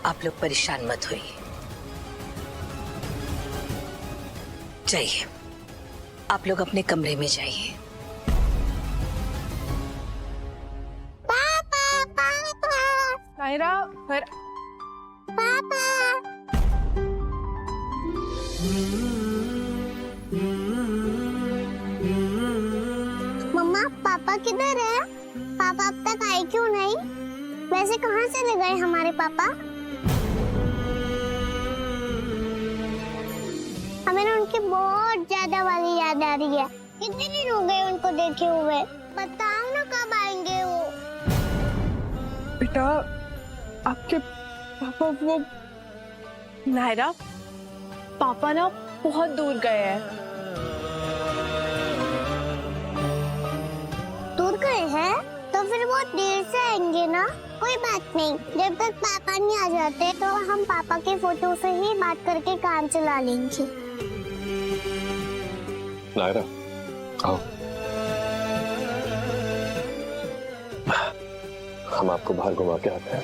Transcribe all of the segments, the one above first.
आप लोग परेशान मत होइए। जाइए, आप लोग अपने कमरे में जाइए। पापा पापा नायरा, पापा। मम्मा, पापा किधर है? पापा अब तक आए क्यों नहीं? वैसे कहाँ चले गए हमारे पापा? हमें ना उनकी बहुत ज्यादा वाली याद आ रही है। कितने दिन हो गए उनको देखे हुए। बताओ ना कब आएंगे वो? बेटा, आपके पापा वो नायरा, पापा ना बहुत दूर गए हैं। दूर गए हैं? तो फिर बहुत देर से आएंगे ना? कोई बात नहीं, जब तक पापा नहीं आ जाते तो हम पापा के फोटो से ही बात करके काम चला लेंगे। नायरा, आओ, हम आपको बाहर घुमा के आते हैं।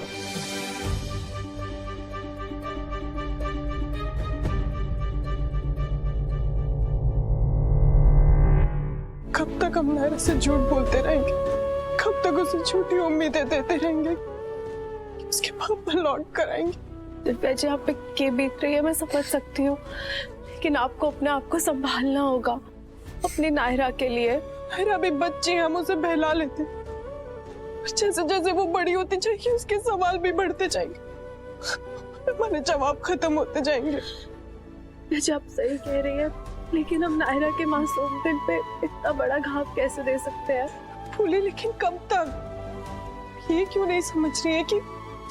कब तक हम नायरा से झूठ बोलते रहेंगे? कब तक उसे झूठी उम्मीदें देते रहेंगे कि उसके पापा लौट कर आएंगे? दिव्या जी, आप पे क्या बीत रही है मैं समझ सकती हूँ, लेकिन आपको अपने आप को संभालना होगा अपनी नायरा के लिए। नायरा भी बच्ची है, हम उसे बहला लेते, जैसे जैसे वो बड़ी होती जाएगी उसके सवाल भी बढ़ते जाएंगे, हमारे जवाब खत्म होते जाएंगे। जी आप सही कह रही है, लेकिन हम नायरा के मासूम दिल पे इतना बड़ा घाव कैसे दे सकते हैं? फूली, लेकिन कब तक? ये क्यों नहीं समझ रही है कि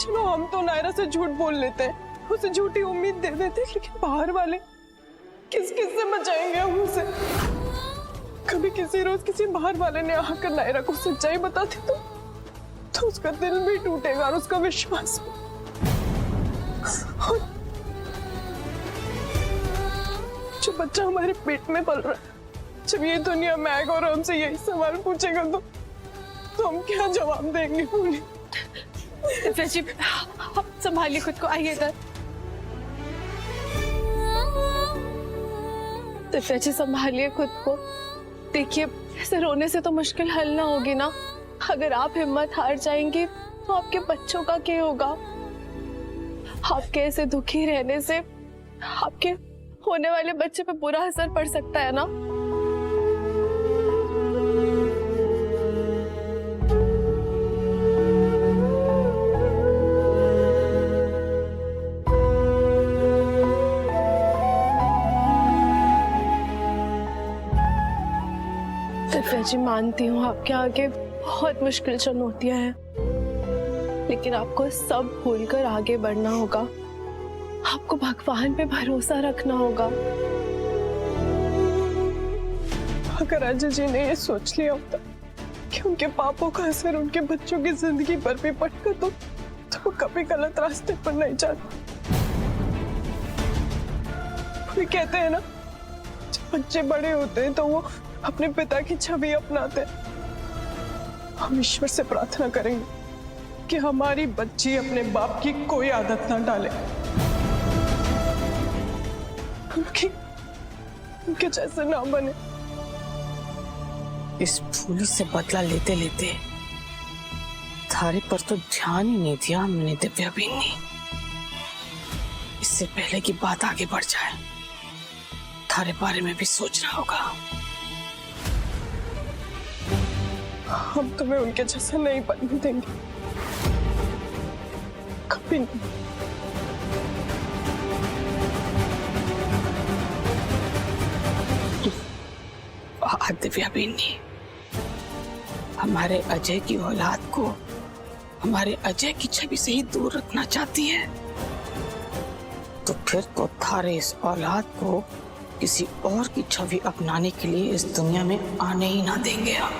चलो हम तो नायरा से झूठ बोल लेते हैं, उसे झूठी उम्मीद दे देते हैं, लेकिन बाहर वाले किस किस से बचाएंगे हम उसे? कभी किसी रोज किसी बाहर वाले ने आकर नायरा को सच्चाई बता दी तो उसका दिल भी टूटेगा और उसका विश्वास भी। जो बच्चा हमारे पेट में पल रहा है, जब ये दुनिया में आएगा और हमसे यही सवाल पूछेगा तो हम क्या जवाब देंगे? बोलिए। दिव्या जी, आप संभालिए खुद को, आइए इधर। दिव्या जी, संभालिए खुद को। देखिए, ऐसे रोने से तो मुश्किल हल ना होगी ना। अगर आप हिम्मत हार जाएंगे तो आपके बच्चों का क्या होगा? आपके ऐसे दुखी रहने से आपके होने वाले बच्चे पे बुरा असर पड़ सकता है ना। दिव्या जी, मानती हूँ आपके आगे बहुत मुश्किल चुनौतियां हैं, लेकिन आपको सब भूलकर आगे बढ़ना होगा। आपको भगवान पे भरोसा रखना होगा। अगर अजय जी ने ये सोच लिया होता कि उनके पापों का असर उनके बच्चों की जिंदगी पर भी पड़ेगा तो वो कभी गलत रास्ते पर नहीं जाते। वो कहते हैं ना, जब बच्चे बड़े होते हैं तो वो अपने पिता की छवि अपनाते हैं। हम ईश्वर से प्रार्थना करेंगे कि हमारी बच्ची अपने बाप की कोई आदत ना डाले, उनके जैसे ना बने। इस फूली से बदला लेते लेते थारे पर तो ध्यान ही नहीं दिया मैंने दिव्या बहन ने। इससे पहले कि बात आगे बढ़ जाए, थारे बारे में भी सोचना होगा। हम तुम्हें उनके जैसा नहीं बनने देंगे, कभी नहीं। दिव्या बेनी हमारे अजय की औलाद को हमारे अजय की छवि से ही दूर रखना चाहती है, तो फिर तो थारे इस औलाद को किसी और की छवि अपनाने के लिए इस दुनिया में आने ही ना देंगे हम।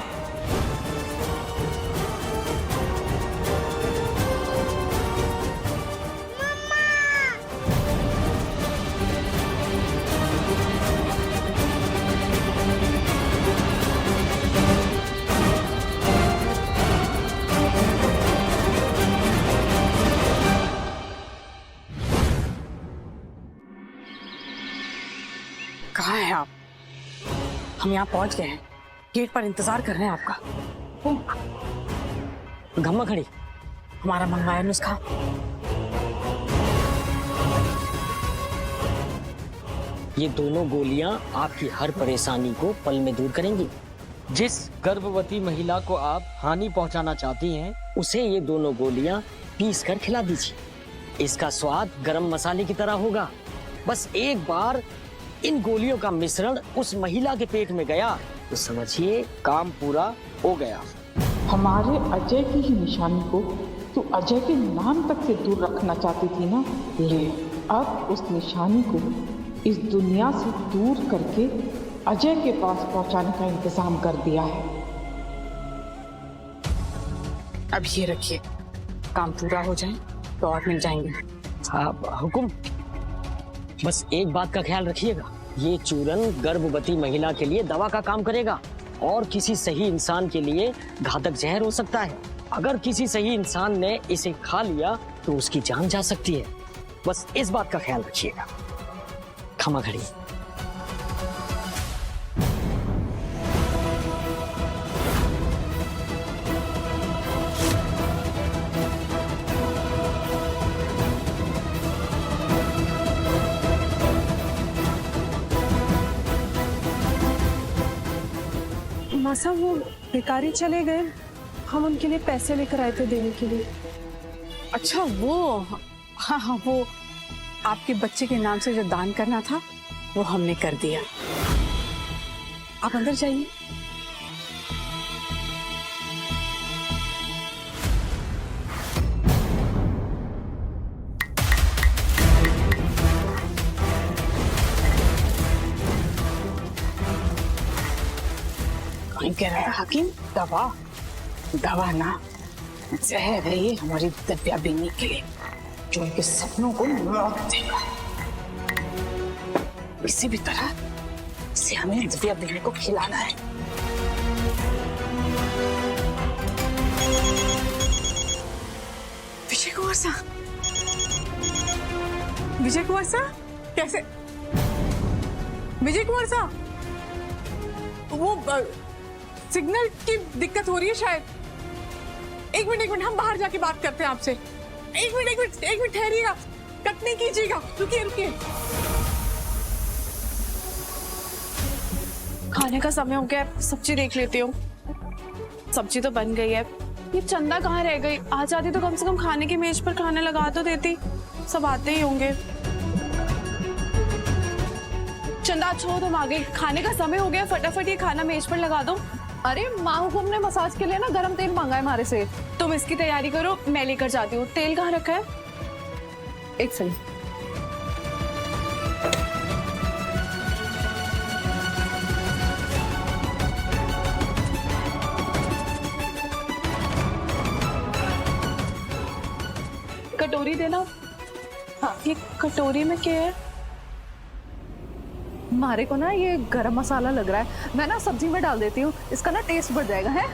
कहाँ हैं आप? हम यहाँ पहुंच गए हैं, गेट पर इंतजार कर रहे हैं आपका। घम्मा खड़ी, हमारा मंगवाया नुस्खा। ये दोनों गोलियां आपकी हर परेशानी को पल में दूर करेंगी। जिस गर्भवती महिला को आप हानि पहुंचाना चाहती हैं, उसे ये दोनों गोलियां पीस कर खिला दीजिए। इसका स्वाद गरम मसाले की तरह होगा। बस एक बार इन गोलियों का मिश्रण उस महिला के पेट में गया तो समझिए काम पूरा हो गया। हमारे अजय की ही निशानी को तू अजय के नाम तक से दूर रखना चाहती थी ना, ले अब उस निशानी को इस दुनिया से दूर करके अजय के पास पहुंचाने का इंतजाम कर दिया है। अब ये रखिए, काम पूरा हो जाए तो और मिल जाएंगे। आप हुकुम, बस एक बात का ख्याल रखिएगा, ये चूरन गर्भवती महिला के लिए दवा का काम करेगा और किसी सही इंसान के लिए घातक जहर हो सकता है। अगर किसी सही इंसान ने इसे खा लिया तो उसकी जान जा सकती है। बस इस बात का ख्याल रखिएगा। खमा खड़ी। मासा वो भिखारी चले गए, हम उनके लिए पैसे लेकर आए थे देने के लिए। अच्छा वो, हाँ हाँ, वो आपके बच्चे के नाम से जो दान करना था वो हमने कर दिया। आप अंदर जाइए। कहीं कह रहा था हाकिम, दवा दवा ना, जहर है ये हमारी दिव्या बेनी के लिए, जो उनके सपनों को मौत देगा। किसी भी तरह इसे हमें दिव्या बेनी को खिलाना है। विजय कुमार सा, विजय कुमार सा, कैसे? विजय कुमार सा, वो सिग्नल की दिक्कत हो रही है शायद। एक मिनट, हम बाहर जाके बात करते हैं आपसे। एक मिनट ठहरिएगा, कट नहीं कीजिएगा, रुकिए। खाने का समय हो गया, सब्जी देख लेती हूँ। सब्जी तो बन गई है, ये चंदा कहाँ रह गई? आ जाती तो कम से कम खाने की मेज पर खाना लगा तो देती, सब आते ही होंगे। चंदा छोड़, तुम आ गई, खाने का समय हो गया, फटाफट ये खाना मेज पर लगा दो। अरे माँ हुकुम ने मसाज के लिए ना गरम तेल मांगा है हमारे से। तुम इसकी तैयारी करो, मैं लेकर जाती हूँ। तेल कहाँ रखा है? एक सेकंड। कटोरी देना। हाँ, ये कटोरी में क्या है? हमारे को ना ये गरम मसाला लग रहा है, मैं ना सब्जी में डाल देती हूँ, इसका ना टेस्ट बढ़ जाएगा। है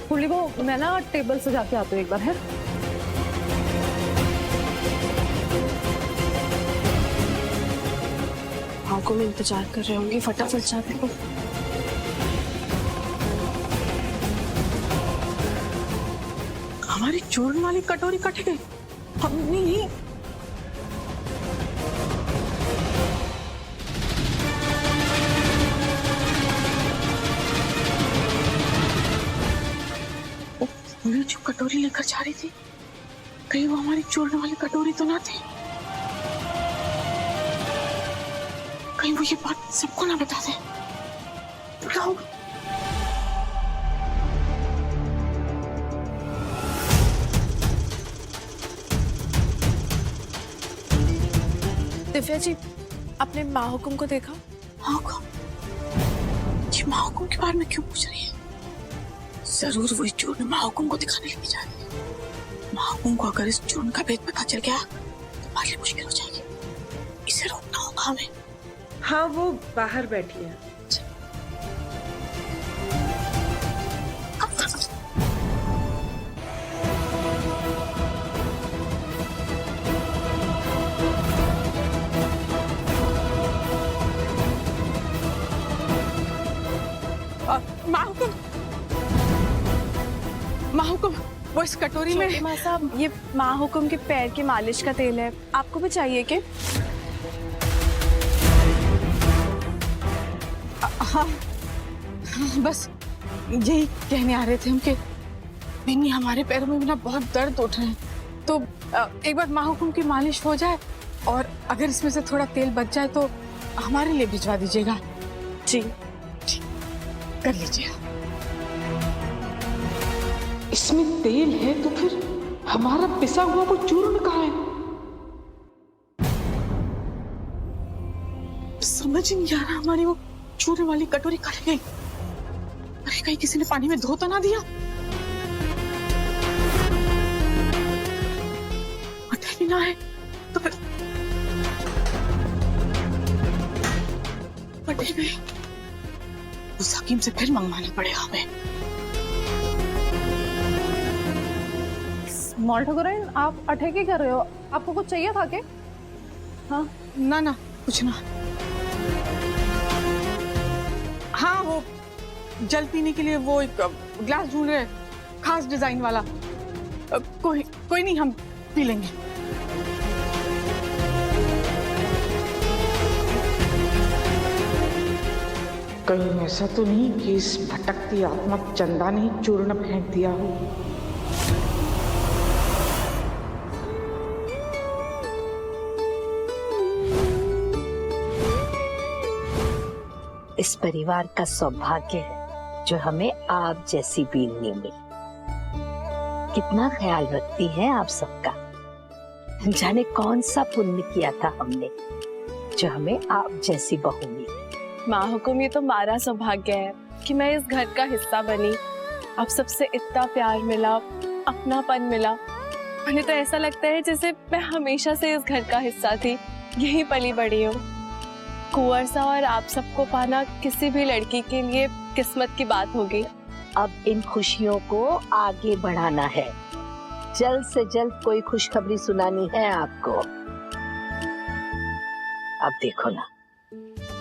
फुली वो, मैं ना टेबल से जाके आती हूँ एक बार। है हाँ को मैं इंतजार कर रहे होंगे, फटाफट जाते हो। हमारी चूर्ण वाली कटोरी कट गई। नहीं, वो जो कटोरी लेकर जा रही थी, कहीं वो हमारी चूर्ण वाली कटोरी तो ना थी? कहीं वो ये बात सबको ना बता दे। क्या होगा? दिव्या जी, आपने माँ हुकुम को देखा? माँ हुकुम? ये माँ हुकुम के बारे में क्यों पूछ रही है? जरूर वही चूर्ण माँ हुकुम को दिखाने लेके जा रही है। माँ हुकुम को अगर इस चूर्ण का भेद पता चल गया तो हमारे लिए मुश्किल हो जाएगी। इसे रोकना होगा हमें। हाँ, वो बाहर बैठी है। माहुकुम, वो इस कटोरी में। माँ साहब, ये माहुकुम के पैर की मालिश का तेल है, आपको भी चाहिए क्या? हाँ, बस यही कहने आ रहे थे हम कि बिन्नी, हमारे पैरों में भी ना बहुत दर्द उठ रहे हैं, तो एक बार माहुकुम की मालिश हो जाए और अगर इसमें से थोड़ा तेल बच जाए तो हमारे लिए भिजवा दीजिएगा। जी कर लीजिए। इसमें तेल है तो फिर हमारा पिसा हुआ वो चूर्ण कहाँ है? समझ ही नहीं आ रहा, हमारी वो चूर्ण वाली कटोरी कहाँ गई? अरे कहीं किसी ने पानी में धो तो ना दिया? अटैक ही ना है तो फिर पटे गए। उस हकीम से फिर मंगवाना पड़ेगा हमें। स्मॉल ठकुराइन, आप अठेके कर रहे हो? आपको कुछ चाहिए था क्या? हाँ ना ना, कुछ ना। हाँ, वो जल पीने के लिए वो एक ग्लास ढूंढ रहे, खास डिजाइन वाला। कोई नहीं, हम पी लेंगे। कहीं ऐसा तो नहीं कि इस भटकती आत्मा चंदा ने ही चूर्ण फेंक दिया हो? इस परिवार का सौभाग्य है जो हमें आप जैसी बीवी मिली। कितना ख्याल रखती हैं आप सबका। जाने कौन सा पुण्य किया था हमने जो हमें आप जैसी बहू मिली। माहुकुम, ये तो हमारा सौभाग्य है कि मैं इस घर का हिस्सा बनी। आप सबसे इतना प्यार मिला, अपनापन मिला। मुझे तो ऐसा लगता है जैसे मैं हमेशा से इस घर का हिस्सा थी, यहीं पली बड़ी हूँ। कुंवर सा और आप सबको पाना किसी भी लड़की के लिए किस्मत की बात होगी। अब इन खुशियों को आगे बढ़ाना है। जल्द से जल्द कोई खुशखबरी सुनानी है आपको। अब देखो ना,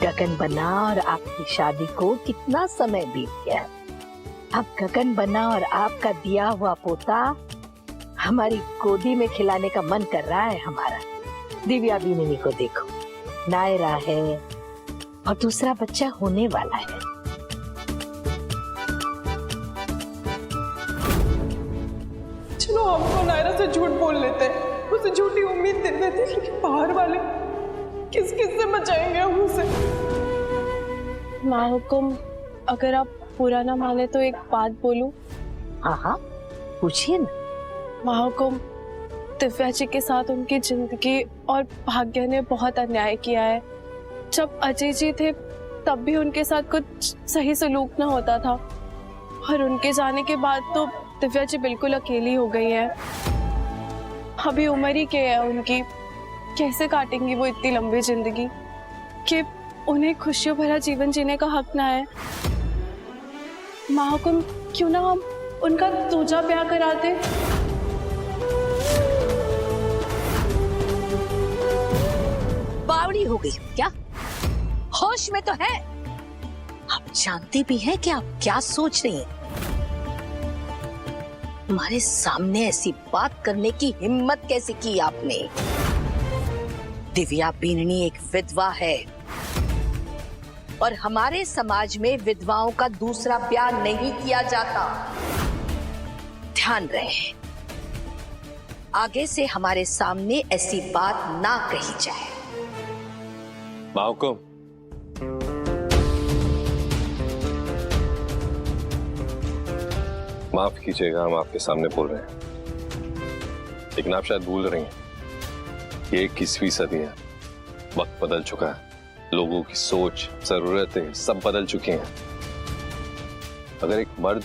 गगन बना और आपकी शादी को कितना समय बीत गया। अब गगन बना और आपका दिया हुआ पोता हमारी गोदी में खिलाने का मन कर रहा है हमारा। दिव्या बीननी को देखो, नायरा है और दूसरा बच्चा होने वाला है। चलो हमको नायरा से झूठ बोल लेते हैं, उसे झूठी उम्मीद दे देते हैं, लेकिन बाहर वाले किस से बचाएंगे हम उसे? माहुकुम, अगर आप पूरा ना माने तो एक बात बोलूं? हाँ हाँ, पूछिए ना। माहुकुम, दिव्या जी के साथ उनकी जिंदगी और भाग्य ने बहुत अन्याय किया है। जब अजय जी थे तब भी उनके साथ कुछ सही सलूक ना होता था, और उनके जाने के बाद तो दिव्या जी बिल्कुल अकेली हो गई है। अभी उम्र ही क्या है उनकी, कैसे काटेंगी वो इतनी लंबी जिंदगी कि उन्हें खुशियों भरा जीवन जीने का हक ना है। माहुकुम, क्यों ना हम उनका दूजा ब्याह कराते? बावड़ी हो गई क्या? होश में तो है? आप जानते भी हैं कि आप क्या सोच रही हैं? हमारे सामने ऐसी बात करने की हिम्मत कैसे की आपने? दिव्या बीननी एक विधवा है और हमारे समाज में विधवाओं का दूसरा ब्याह नहीं किया जाता। ध्यान रहे, आगे से हमारे सामने ऐसी बात ना कही जाए। माहुकुम, माफ कीजिएगा, हम आपके सामने बोल रहे हैं, लेकिन आप शायद भूल रही हैं ये 21वीं सदी है। वक्त बदल चुका है, लोगों की सोच, जरूरतें सब बदल चुकी हैं। अगर एक मर्द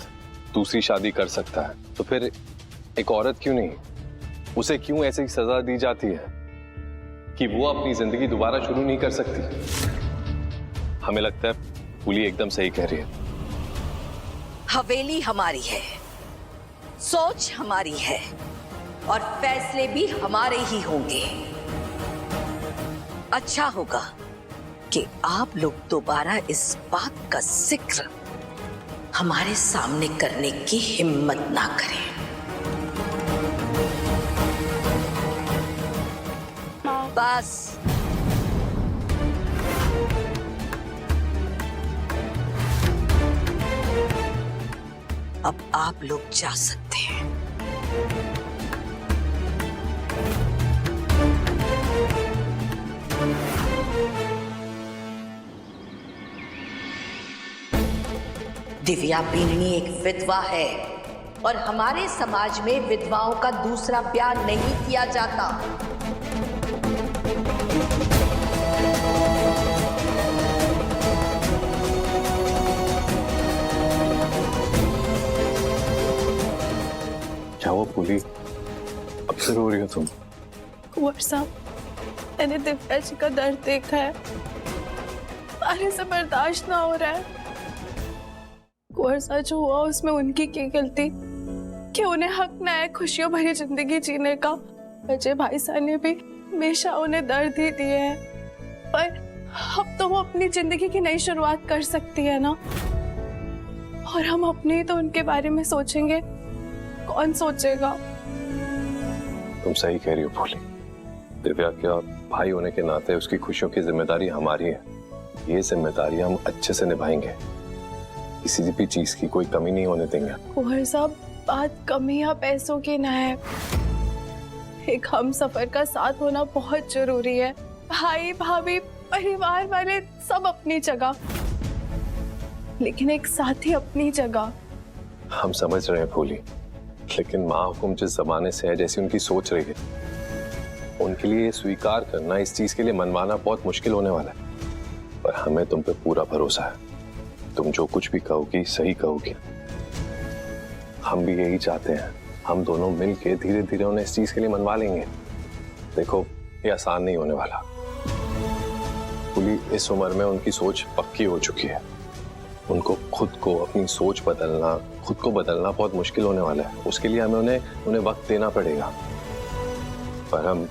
दूसरी शादी कर सकता है तो फिर एक औरत क्यों नहीं? उसे क्यों ऐसी सजा दी जाती है कि वो अपनी जिंदगी दोबारा शुरू नहीं कर सकती? हमें लगता है पुली एकदम सही कह रही है। हवेली हमारी है, सोच हमारी है और फैसले भी हमारे ही होंगे। अच्छा होगा कि आप लोग दोबारा इस बात का जिक्र हमारे सामने करने की हिम्मत ना करें। बस अब आप लोग जा सकते हैं। दिव्या बीनी एक विधवा है और हमारे समाज में विधवाओं का दूसरा ब्याह नहीं किया जाता। क्या वो पूरी अब से रो रही हो तुम? कुंवर साहब, मैंने दिव्या जी का दर्द देखा है, आने से बर्दाश्त ना हो रहा है। कुंवर साहब, जो हुआ उसमें उनकी क्या गलती कि उन्हें हक ना है खुशियों भरी जिंदगी जीने का। अजय भाई साहब ने भी हमेशा उन्हें दर्द ही दिए हैं, पर अब तो वो अपनी जिंदगी की नई शुरुआत कर सकती है ना। और हम अपने ही तो उनके बारे में सोचेंगे, कौन सोचेगा? तुम सही कह रही हो भोली। दिव्या का भाई होने के नाते उसकी खुशियों की जिम्मेदारी हमारी है। ये जिम्मेदारी हम अच्छे से निभाएंगे, किसी भी चीज की कोई कमी नहीं होने देंगे। कुंवर साहब, बात कमी या पैसों की ना है, एक हम सफर का साथ होना बहुत जरूरी है। भाई भाभी परिवार वाले सब अपनी जगह, लेकिन एक साथी अपनी जगह। हम समझ रहे हैं भोली, लेकिन माँ हुकुम जिस जमाने से है, जैसी उनकी सोच रही है, उनके लिए स्वीकार करना, इस चीज के लिए मनवाना बहुत मुश्किल होने वाला है। पर हमें तुम पे पूरा भरोसा है, तुम जो कुछ भी कहोगी सही कहोगी। हम भी यही चाहते हैं, हम दोनों मिलके धीरे धीरे उन्हें इस चीज के लिए मनवा लेंगे। देखो, ये आसान नहीं होने वाला। पूरी इस उम्र में उनकी सोच पक्की हो चुकी है, उनको खुद को अपनी सोच बदलना, खुद को बदलना बहुत मुश्किल होने वाला है। उसके लिए हमें उन्हें वक्त देना पड़ेगा, पर हम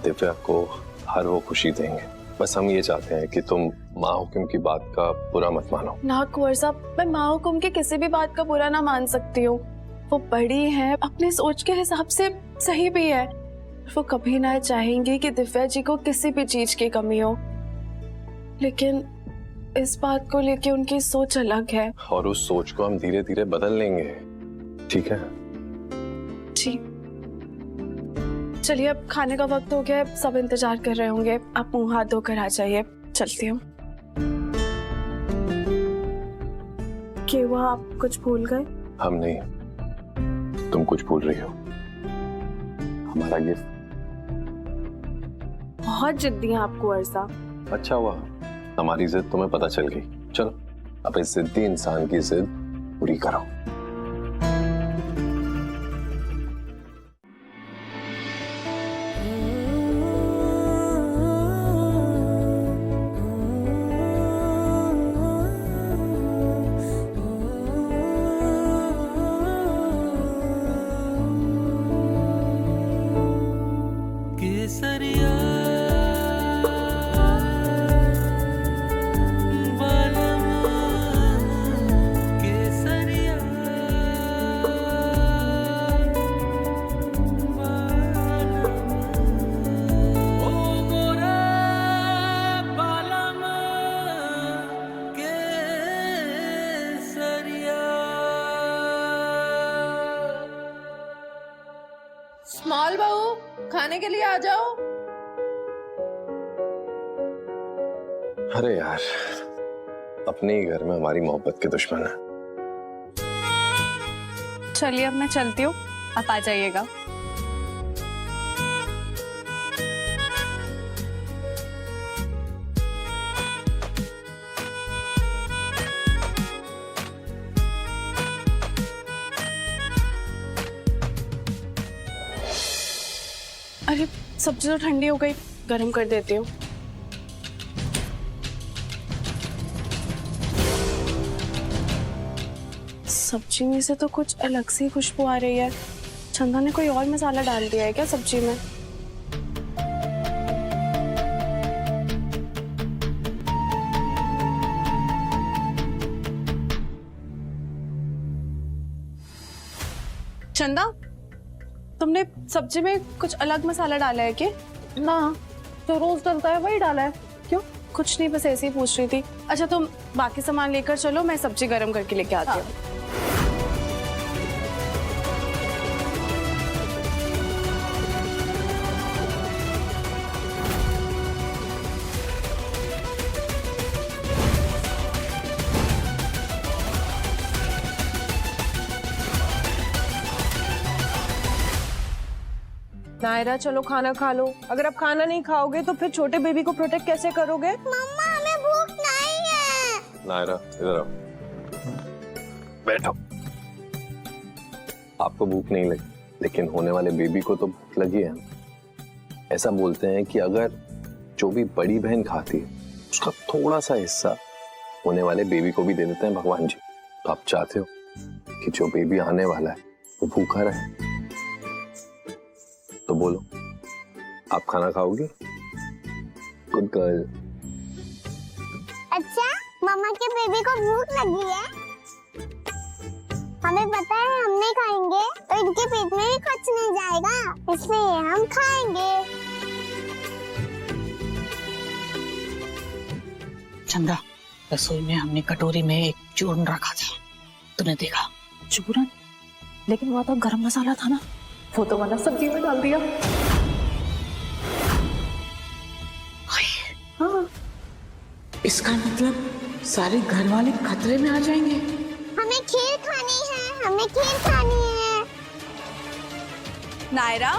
दिव्या को हर वो खुशी देंगे। बस हम ये चाहते हैं कि तुम माँ हुकुम की बात का बुरा मत मानो। ना कुंवर साहब, मैं माँ हुकुम की किसी भी बात का बुरा ना मान सकती हूँ। वो बड़ी है, अपनी सोच के हिसाब से सही भी है। वो कभी ना चाहेंगी कि दिव्या जी को किसी भी चीज की कमी हो, लेकिन इस बात को लेके उनकी सोच अलग है। और उस सोच को हम धीरे धीरे बदल लेंगे, ठीक है? जी, चलिए अब खाने का वक्त हो गया है, सब इंतजार कर रहे होंगे। आप मुंह हाथ धोकर आ जाइए, चलती हूँ। क्या हुआ, आप कुछ भूल गए? हम नहीं, तुम कुछ भूल रही हो। हमारा गिफ्ट। बहुत जिद्दी हैं आप कुंवर साहब। अच्छा हुआ हमारी जिद तुम्हें पता चल गई। चलो अब इस जिद्दी इंसान की जिद पूरी करो। स्मॉल बहू, खाने के लिए आ जाओ। अरे यार, अपने ही घर में हमारी मोहब्बत के दुश्मन है। चलिए अब मैं चलती हूँ, आप आ जाइएगा। अरे सब्जी तो ठंडी हो गई, गरम कर देती हूँ। सब्जी में से तो कुछ अलग सी खुशबू आ रही है। चंदा ने कोई और मसाला डाल दिया है क्या सब्जी में? चंदा, तुमने सब्जी में कुछ अलग मसाला डाला है क्या? ना, जो रोज डलता है वही डाला है। क्यों? कुछ नहीं, बस ऐसे ही पूछ रही थी। अच्छा, तुम बाकी सामान लेकर चलो, मैं सब्जी गरम करके लेके आती हूँ। नायरा चलो खाना खा लो। अगर आप खाना नहीं खाओगे तो फिर छोटे बेबी को प्रोटेक्ट कैसे करोगे? मम्मा हमें भूख नहीं है। नायरा इधर आओ, बैठो। आपको भूख नहीं लगी, लेकिन होने वाले बेबी को तो भूख लगी है। ऐसा बोलते हैं कि अगर जो भी बड़ी बहन खाती है उसका थोड़ा सा हिस्सा होने वाले बेबी को भी दे देते हैं भगवान जी। तो आप चाहते हो कि जो बेबी आने वाला है वो भूखा रहे, तो बोलो आप खाना खाओगी? Good girl. अच्छा, मम्मा के बेबी को भूख लगी है। हमें पता है हम नहीं खाएंगे तो इनके पेट में भी कुछ नहीं जाएगा, इसलिए हम खाएंगे। चंदा, रसोई में हमने कटोरी में एक चूर्ण रखा था, तूने देखा? चूरन? लेकिन वो तो गरम मसाला था ना, वो तो मैंने सब्जी में डाल दिया। हाँ, इसका मतलब सारे घर वाले खतरे में आ जाएंगे। हमें खीर खानी है, हमें खीर खानी है। नायरा,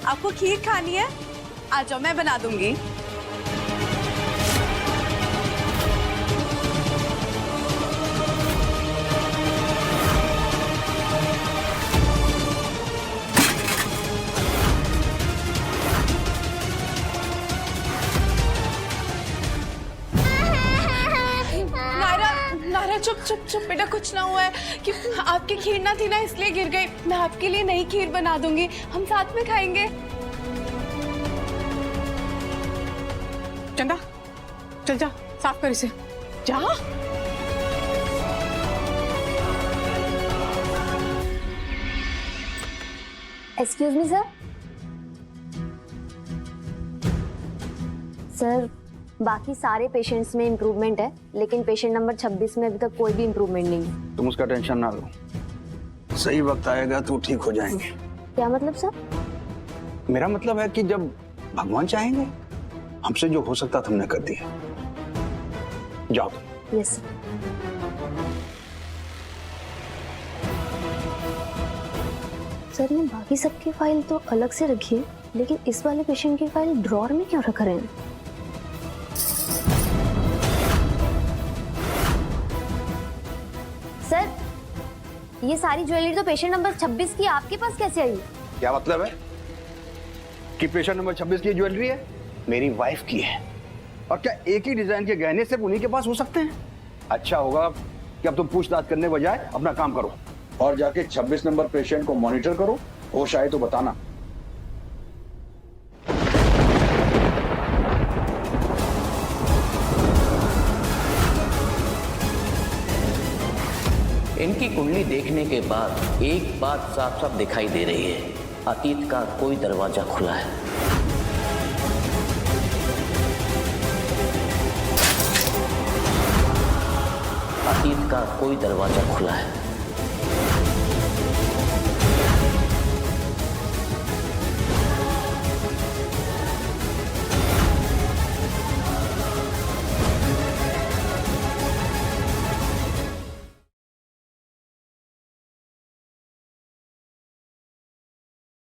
आपको खीर खानी है? आ जाओ, मैं बना दूंगी। चुप चुप चुप बेटा, कुछ ना हुआ है। कि आपकी खीर ना थी ना, इसलिए गिर गई। मैं आपके लिए नई खीर बना दूंगी, हम साथ में खाएंगे। चंदा चल जा, साफ कर इसे। जा। Excuse me sir. सर, बाकी सारे पेशेंट्स में इम्प्रूवमेंट है, लेकिन पेशेंट नंबर 26 में अभी तक कोई भी इम्प्रूवमेंट नहीं है। तुम उसका टेंशन ना लो, सही वक्त आएगा तो ठीक हो जाएंगे। क्या मतलब सर? मेरा मतलब है कि जब भगवान चाहेंगे, हमसे जो हो सकता था हमने कर दिया। जाओ। Yes sir. सर, ने बाकी सबकी फाइल तो अलग से रखी है, लेकिन इस वाले पेशेंट की फाइल ड्रॉअर में क्यों रख रहे हैं? सर, ये सारी ज्वेलरी तो पेशेंट नंबर 26 की आपके पास कैसे आई? क्या मतलब है कि पेशेंट नंबर 26 की ज्वेलरी है? मेरी वाइफ की है। और क्या एक ही डिजाइन के गहने सिर्फ उन्हीं के पास हो सकते हैं? अच्छा होगा कि अब तुम पूछताछ करने बजाय अपना काम करो और जाके 26 नंबर पेशेंट को मॉनिटर करो। होश आए तो बताना। इनकी कुंडली देखने के बाद एक बात साफ साफ दिखाई दे रही है, अतीत का कोई दरवाजा खुला है। अतीत का कोई दरवाजा खुला है।